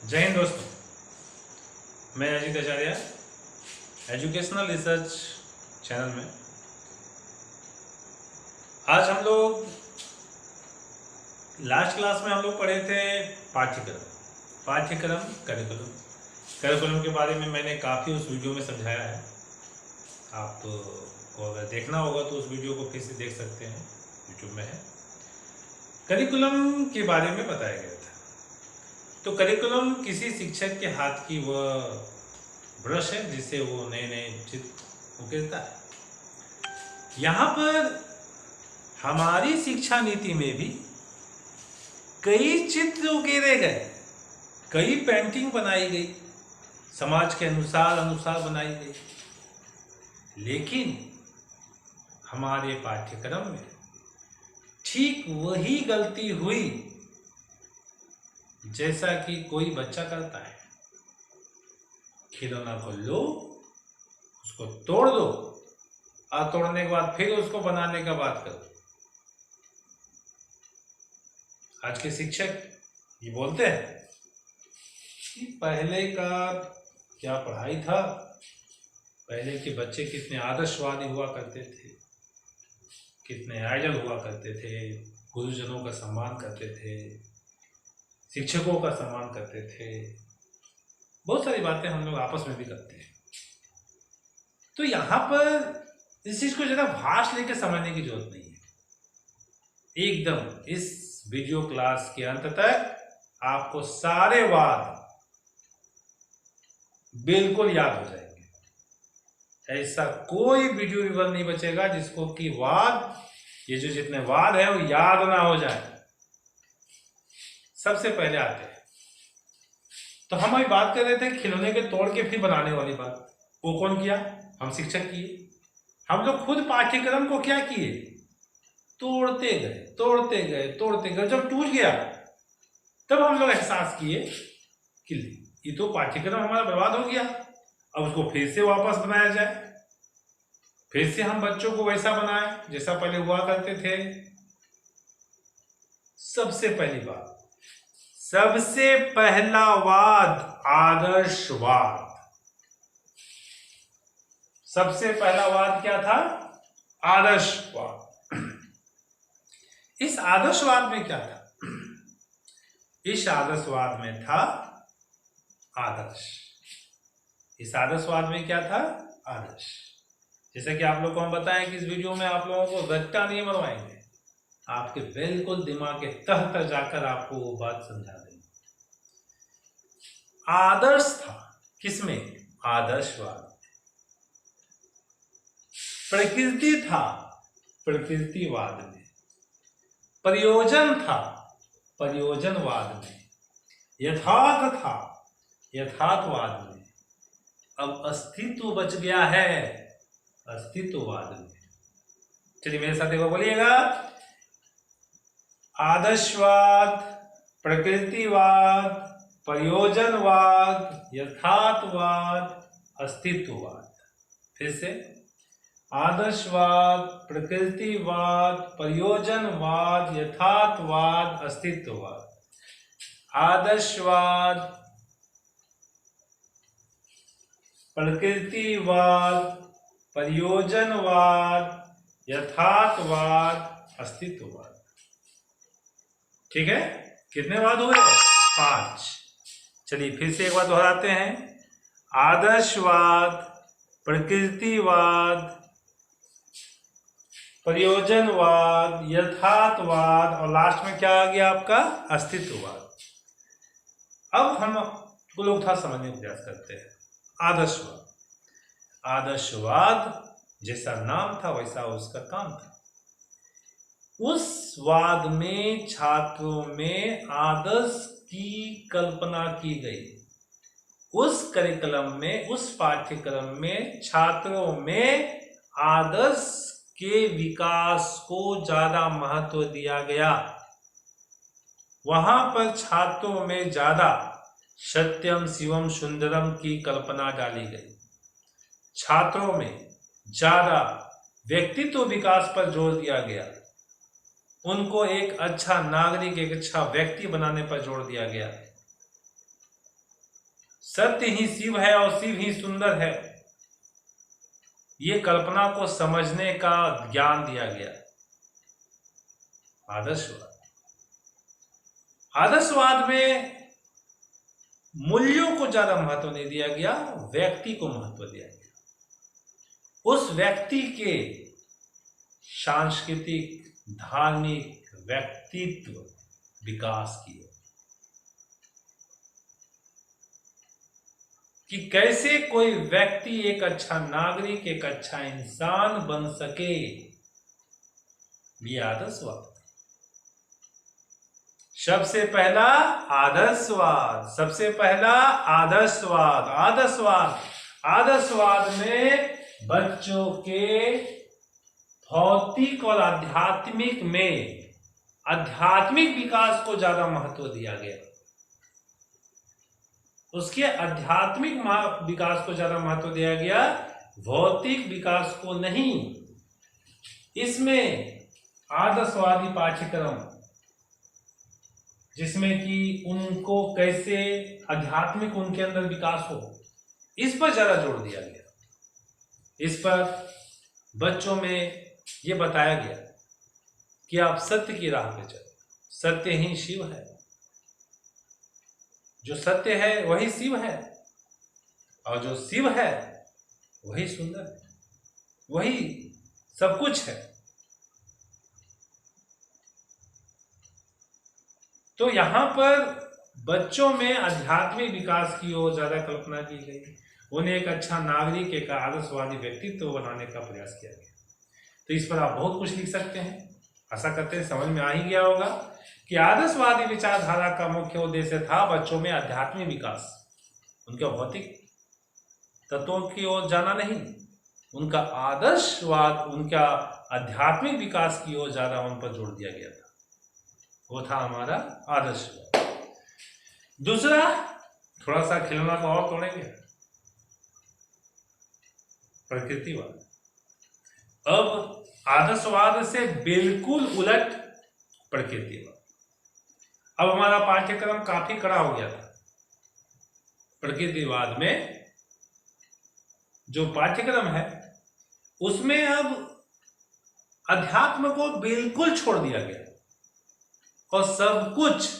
जय हिंद दोस्तों, मैं अजीत आचार्य एजुकेशनल रिसर्च चैनल में आज हम लोग लास्ट क्लास में हम लोग पढ़े थे पाठ्यक्रम करिकुलम के बारे में मैंने काफ़ी उस वीडियो में समझाया है। आपको अगर देखना होगा तो उस वीडियो को फिर से देख सकते हैं, यूट्यूब में है। करिकुलम के बारे में बताया गया था। तो करिकुलम किसी शिक्षक के हाथ की वह ब्रश है जिससे वो नए नए चित्र उकेरता है। यहाँ पर हमारी शिक्षा नीति में भी कई चित्र उकेरे गए, कई पेंटिंग बनाई गई, समाज के अनुसार बनाई गई, लेकिन हमारे पाठ्यक्रम में ठीक वही गलती हुई जैसा कि कोई बच्चा करता है। खिलौना को लो, उसको तोड़ दो और तोड़ने के बाद फिर उसको बनाने का बात करो। आज के शिक्षक ये बोलते हैं कि पहले का क्या पढ़ाई था, पहले के बच्चे कितने आदर्शवादी हुआ करते थे, कितने आइडल हुआ करते थे, गुरुजनों का सम्मान करते थे, शिक्षकों का सम्मान करते थे। बहुत सारी बातें हम लोग आपस में भी करते हैं। तो यहाँ पर इस चीज को ज्यादा भाष लेकर समझने की जरूरत नहीं है। एकदम इस वीडियो क्लास के अंत तक आपको सारे वाद बिल्कुल याद हो जाएंगे। ऐसा कोई वीडियो विवरण नहीं बचेगा जिसको कि वाद, ये जो जितने वाद है वो याद ना हो जाए। सबसे पहले आते हैं तो हम अभी बात कर रहे थे खिलौने के तोड़ के फिर बनाने वाली बात। वो कौन किया? हम शिक्षक किए। हम लोग खुद पाठ्यक्रम को क्या किए? तोड़ते गए। जब टूट गया तब हम लोग एहसास किए कि ये तो पाठ्यक्रम हमारा बर्बाद हो गया, अब उसको फिर से वापस बनाया जाए, फिर से हम बच्चों को वैसा बनाए जैसा पहले हुआ करते थे। सबसे पहला वाद आदर्शवाद। सबसे पहला वाद क्या था? आदर्शवाद। इस आदर्शवाद में क्या था? इस आदर्शवाद में था आदर्श। इस आदर्शवाद में क्या था? आदर्श। जैसा कि आप लोग को हम बताएं कि इस वीडियो में आप लोगों को रट्टा नहीं मरवाएंगे, आपके बिल्कुल दिमाग के तह तक जाकर आपको वो बात समझा देंगे। आदर्श था किसमें? आदर्शवाद। प्रकृति था प्रकृतिवाद में। प्रयोजन था प्रयोजनवाद में। यथार्थ था यथार्थवाद में। अब अस्तित्व बच गया है अस्तित्ववाद में। चलिए मेरे साथ एक बार बोलिएगा। आदर्शवाद, प्रकृतिवाद, प्रयोजनवाद, यथार्थवाद, अस्तित्ववाद। फिर से आदर्शवाद, प्रकृतिवाद, प्रयोजनवाद, यथार्थवाद, अस्तित्ववाद। आदर्शवाद, प्रकृतिवाद, प्रयोजनवाद, यथार्थवाद, अस्तित्ववाद। ठीक है? कितने वाद हुए? 5। चलिए फिर से एक बार दोहराते हैं। आदर्शवाद, प्रकृतिवाद, प्रयोजनवाद, यथार्थवाद और लास्ट में क्या आ गया आपका? अस्तित्ववाद। अब हम लोग थोड़ा समझने का प्रयास करते हैं। आदर्शवाद जैसा नाम था वैसा उसका काम था। उस वाद में छात्रों में आदर्श की कल्पना की गई। उस करिकुलम में, उस पाठ्यक्रम में छात्रों में आदर्श के विकास को ज्यादा महत्व दिया गया। वहां पर छात्रों में ज्यादा सत्यम शिवम सुंदरम की कल्पना डाली गई। छात्रों में ज्यादा व्यक्तित्व विकास पर जोर दिया गया। उनको एक अच्छा नागरिक, एक अच्छा व्यक्ति बनाने पर जोर दिया गया। सत्य ही शिव है और शिव ही सुंदर है, ये कल्पना को समझने का ज्ञान दिया गया। आदर्शवाद, आदर्शवाद में मूल्यों को ज्यादा महत्व नहीं दिया गया, व्यक्ति को महत्व दिया गया। उस व्यक्ति के सांस्कृतिक, धार्मिक, व्यक्तित्व विकास की ओर, कि कैसे कोई व्यक्ति एक अच्छा नागरिक, एक अच्छा इंसान बन सके, ये आदर्शवाद। सबसे पहला आदर्शवाद, सबसे पहला आदर्शवाद। आदर्शवाद, आदर्शवाद में बच्चों के भौतिक और आध्यात्मिक में आध्यात्मिक विकास को ज्यादा महत्व दिया गया। उसके आध्यात्मिक विकास को ज्यादा महत्व दिया गया, भौतिक विकास को नहीं। इसमें आदर्शवादी पाठ्यक्रम, जिसमें कि उनको कैसे आध्यात्मिक उनके अंदर विकास हो, इस पर ज्यादा जोर दिया गया। इस पर बच्चों में ये बताया गया कि आप सत्य की राह पे चलो, सत्य ही शिव है, जो सत्य है वही शिव है, और जो शिव है वही सुंदर है, वही सब कुछ है। तो यहां पर बच्चों में आध्यात्मिक विकास की ओर ज्यादा कल्पना की गई, उन्हें एक अच्छा नागरिक, एक आदर्शवादी व्यक्तित्व बनाने का प्रयास किया गया। तो इस पर आप बहुत कुछ लिख सकते हैं। आशा करते हैं समझ में आ ही गया होगा कि आदर्शवादी विचारधारा का मुख्य उद्देश्य था बच्चों में आध्यात्मिक विकास, उनके भौतिक तत्वों की ओर जाना नहीं, उनका आदर्शवाद, उनका आध्यात्मिक विकास की ओर ज्यादा उन पर जोर दिया गया था। वो था हमारा आदर्शवाद। दूसरा, थोड़ा सा खिलौना को और तोड़ेंगे, प्रकृतिवाद। अब आदर्शवाद से बिल्कुल उलट प्रकृतिवाद। अब हमारा पाठ्यक्रम काफी कड़ा हो गया था। प्रकृतिवाद में जो पाठ्यक्रम है उसमें अब अध्यात्म को बिल्कुल छोड़ दिया गया और सब कुछ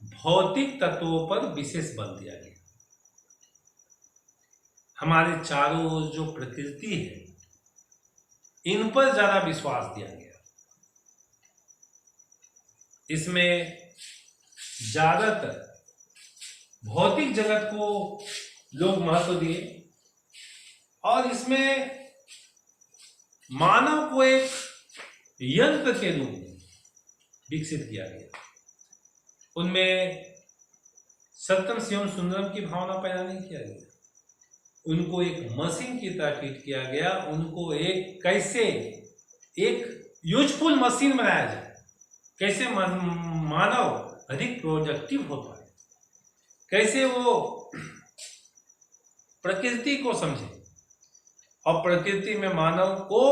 भौतिक तत्वों पर विशेष बल दिया गया। हमारे चारों ओर जो प्रकृति है, इन पर ज्यादा विश्वास दिया गया। इसमें ज्यादातर भौतिक जगत को लोग महत्व दिए और इसमें मानव को एक यंत्र के रूप में विकसित किया गया। उनमें सत्यम शिवम सुंदरम की भावना पैदा नहीं किया गया, उनको एक मशीन की तरह ट्रीट किया गया। उनको एक कैसे एक यूजफुल मशीन बनाया जाए, कैसे मानव अधिक प्रोडक्टिव हो पाए, कैसे वो प्रकृति को समझे, और प्रकृति में मानव को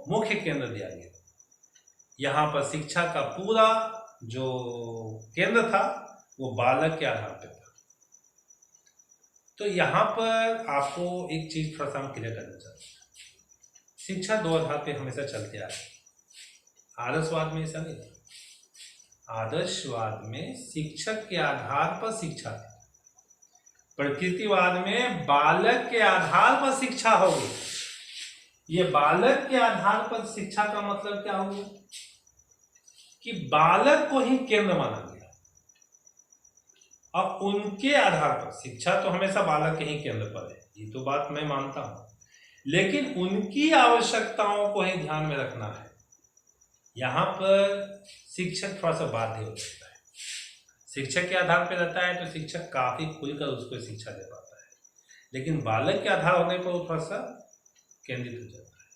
मुख्य केंद्र दिया गया। यहाँ पर शिक्षा का पूरा जो केंद्र था वो बालक के आधार पर था। तो यहाँ पर आपको एक चीज थोड़ा सा हम क्लियर करना चाहते हैं। शिक्षा दो आधार पे हमेशा चलते आ रही। आदर्शवाद में ऐसा नहीं था। आदर्शवाद में शिक्षक के आधार पर शिक्षा थी, प्रकृतिवाद में बालक के आधार पर शिक्षा होगी। ये बालक के आधार पर शिक्षा का मतलब क्या होगा कि बालक को ही केंद्र माना गया और उनके आधार पर शिक्षा तो हमेशा बालक के ही केंद्र पर है, ये तो बात मैं मानता हूं, लेकिन उनकी आवश्यकताओं को ही ध्यान में रखना है। यहां पर शिक्षक थोड़ा सा बाध्य हो जाता है। शिक्षक के आधार पर रहता है तो शिक्षक काफी खुलकर उसको शिक्षा दे पाता है, लेकिन बालक के आधार होने पर वो थोड़ा सा केंद्रित हो जाता है।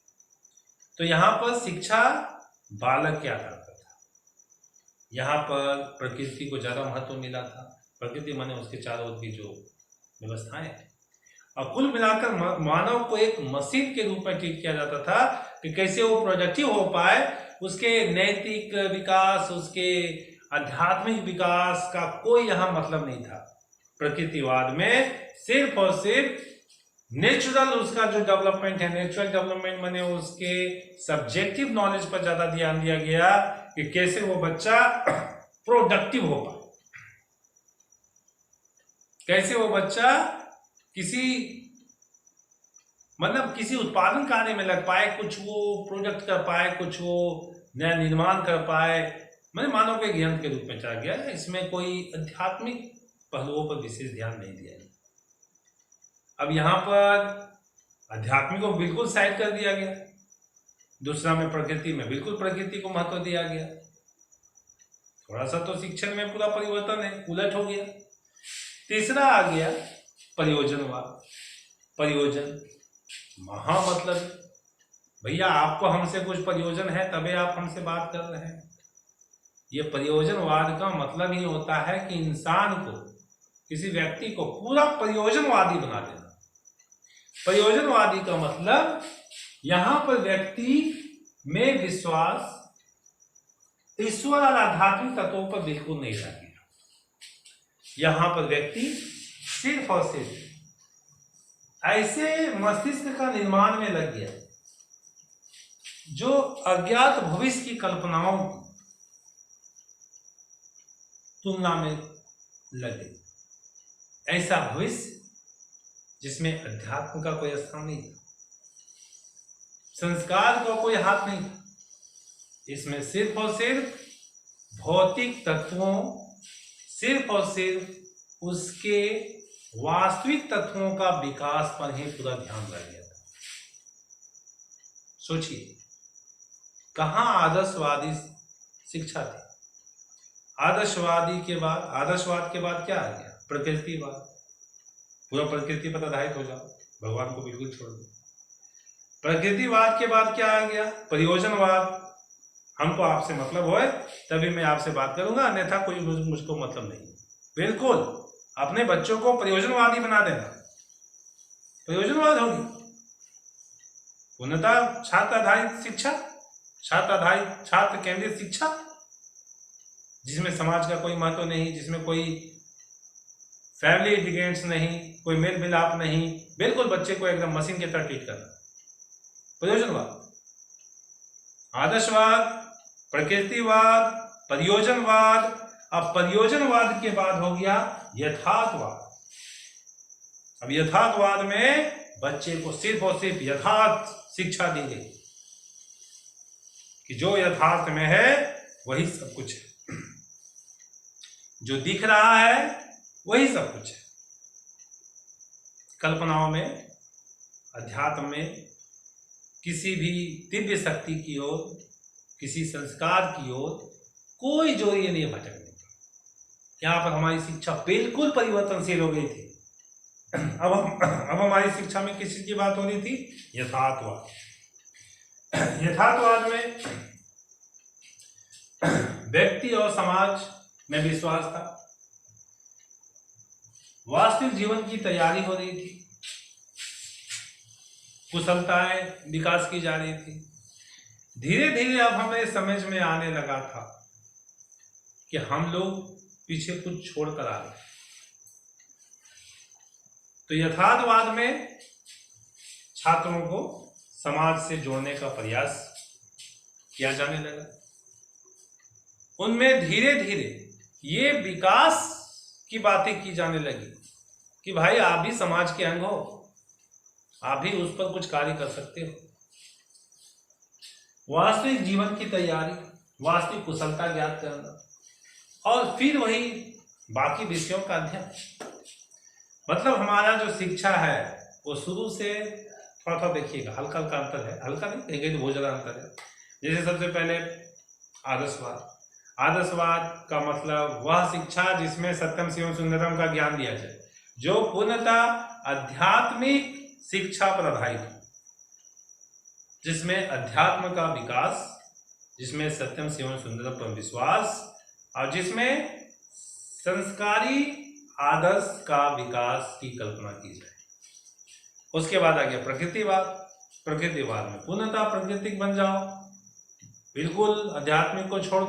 तो यहाँ पर शिक्षा बालक के आधार पर था। यहाँ पर प्रकृति को ज्यादा महत्व मिला था। प्रकृति माने उसके चारों ओर की जो व्यवस्थाएं हैं, और कुल मिलाकर मानव को एक मशीन के रूप में ट्रीट किया जाता था कि कैसे वो प्रोडक्टिव हो पाए। उसके नैतिक विकास, उसके आध्यात्मिक विकास का कोई यहाँ मतलब नहीं था। प्रकृतिवाद में सिर्फ और सिर्फ नेचुरल उसका जो डेवलपमेंट है, नेचुरल डेवलपमेंट माने उसके सब्जेक्टिव नॉलेज पर ज्यादा ध्यान दिया गया कि कैसे वो बच्चा प्रोडक्टिव हो पाए, कैसे वो बच्चा किसी उत्पादन कार्य में लग पाए, कुछ वो प्रोडक्ट कर पाए, कुछ वो नया निर्माण कर पाए, मैंने मानव के ज्ञान के रूप में चला गया। इसमें कोई आध्यात्मिक पहलुओं पर विशेष ध्यान नहीं दिया गया। अब यहाँ पर अध्यात्म को बिल्कुल साइड कर दिया गया, दूसरा में प्रकृति में बिल्कुल प्रकृति को महत्व दिया गया। थोड़ा सा तो शिक्षण में पूरा परिवर्तन है, उलट हो गया। तीसरा आ गया प्रयोजनवाद। प्रयोजन महा मतलब भैया आपको हमसे कुछ प्रयोजन है तभी आप हमसे बात कर रहे हैं। ये प्रयोजनवाद का मतलब ही होता है कि इंसान को, किसी व्यक्ति को पूरा प्रयोजनवादी बना देना। प्रयोजनवादी का मतलब यहां पर व्यक्ति में विश्वास ईश्वर और आध्यात्मिक तत्वों पर बिल्कुल नहीं रह गया। यहां पर व्यक्ति सिर्फ और सिर्फ ऐसे मस्तिष्क का निर्माण में लग गया जो अज्ञात भविष्य की कल्पनाओं की तुलना में लगे। ऐसा भविष्य जिसमें अध्यात्म का कोई स्थान नहीं था, संस्कार का कोई हाथ नहीं था। इसमें सिर्फ और सिर्फ भौतिक तत्वों, सिर्फ और सिर्फ उसके वास्तविक तत्वों का विकास पर ही पूरा ध्यान रह गया था। सोचिए कहां आदर्शवादी शिक्षा थी। आदर्शवाद के बाद क्या आ गया? प्रकृतिवाद। पूरा प्रकृति पर आधारित हो जाओ, भगवान को बिल्कुल छोड़ दो। प्रकृतिवाद के बाद क्या आ गया? प्रयोजनवाद। हमको आपसे मतलब होए तभी मैं आपसे बात करूंगा, अन्यथा कोई मुझको मतलब नहीं। बिल्कुल अपने बच्चों को प्रयोजनवादी बना देना, प्रयोजनवाद होगी। पूर्णतः छात्र आधारित शिक्षा, छात्र केंद्रित शिक्षा, जिसमें समाज का कोई महत्व नहीं, जिसमें कोई फैमिली डिगेंट्स नहीं, कोई मेल मिलाप नहीं, बिल्कुल बच्चे को एकदम मशीन की तरह ट्रीट करना। प्रयोजनवाद, आदर्शवाद, प्रकृतिवाद, प्रयोजनवाद। अब प्रयोजनवाद के बाद हो गया यथार्थवाद। अब यथार्थवाद में बच्चे को सिर्फ और सिर्फ यथार्थ शिक्षा दी गई कि जो यथार्थ में है वही सब कुछ है, जो दिख रहा है वही सब कुछ है। कल्पनाओं में, अध्यात्म में किसी भी दिव्य शक्ति की ओर, किसी संस्कार की ओर कोई जरिए नहीं भटकने का। यहाँ पर हमारी शिक्षा बिल्कुल परिवर्तनशील हो गई थी। अब हमारी शिक्षा में किस चीज की बात हो रही थी? यथार्थवाद। यथार्थवाद में व्यक्ति और समाज में विश्वास था, वास्तविक जीवन की तैयारी हो रही थी, कुशलताएं विकास की जा रही थी। धीरे धीरे अब हमें समझ में आने लगा था कि हम लोग पीछे कुछ छोड़कर आ गए। तो यथार्थवाद में छात्रों को समाज से जोड़ने का प्रयास किया जाने लगा। उनमें धीरे धीरे ये विकास की बातें की जाने लगी कि भाई आप भी समाज के अंग हो, आप भी उस पर कुछ कार्य कर सकते हो। वास्तविक जीवन की तैयारी, वास्तविक कुशलता ज्ञात करना, और फिर वही बाकी विषयों का अध्ययन। मतलब हमारा जो शिक्षा है वो शुरू से थोड़ा थोड़ा देखिएगा हल्का हल्का अंतर है, हल्का नहीं कहेंगे तो बहुत ज्यादा अंतर है। जैसे सबसे पहले आदर्शवाद। आदर्शवाद का मतलब वह शिक्षा जिसमें सत्यम शिवम सुंदरम का ज्ञान दिया जाए, जो पूर्णतः आध्यात्मिक शिक्षा पर आधारित हो, जिसमें अध्यात्म का विकास, जिसमें सत्यम शिवम सुंदरम पर विश्वास, और जिसमें संस्कारी आदर्श का विकास की कल्पना की जाए। उसके बाद आ गया प्रकृतिवाद। प्रकृतिवाद में पूर्णतः प्राकृतिक बन जाओ, बिल्कुल आध्यात्मिक को छोड़ दो।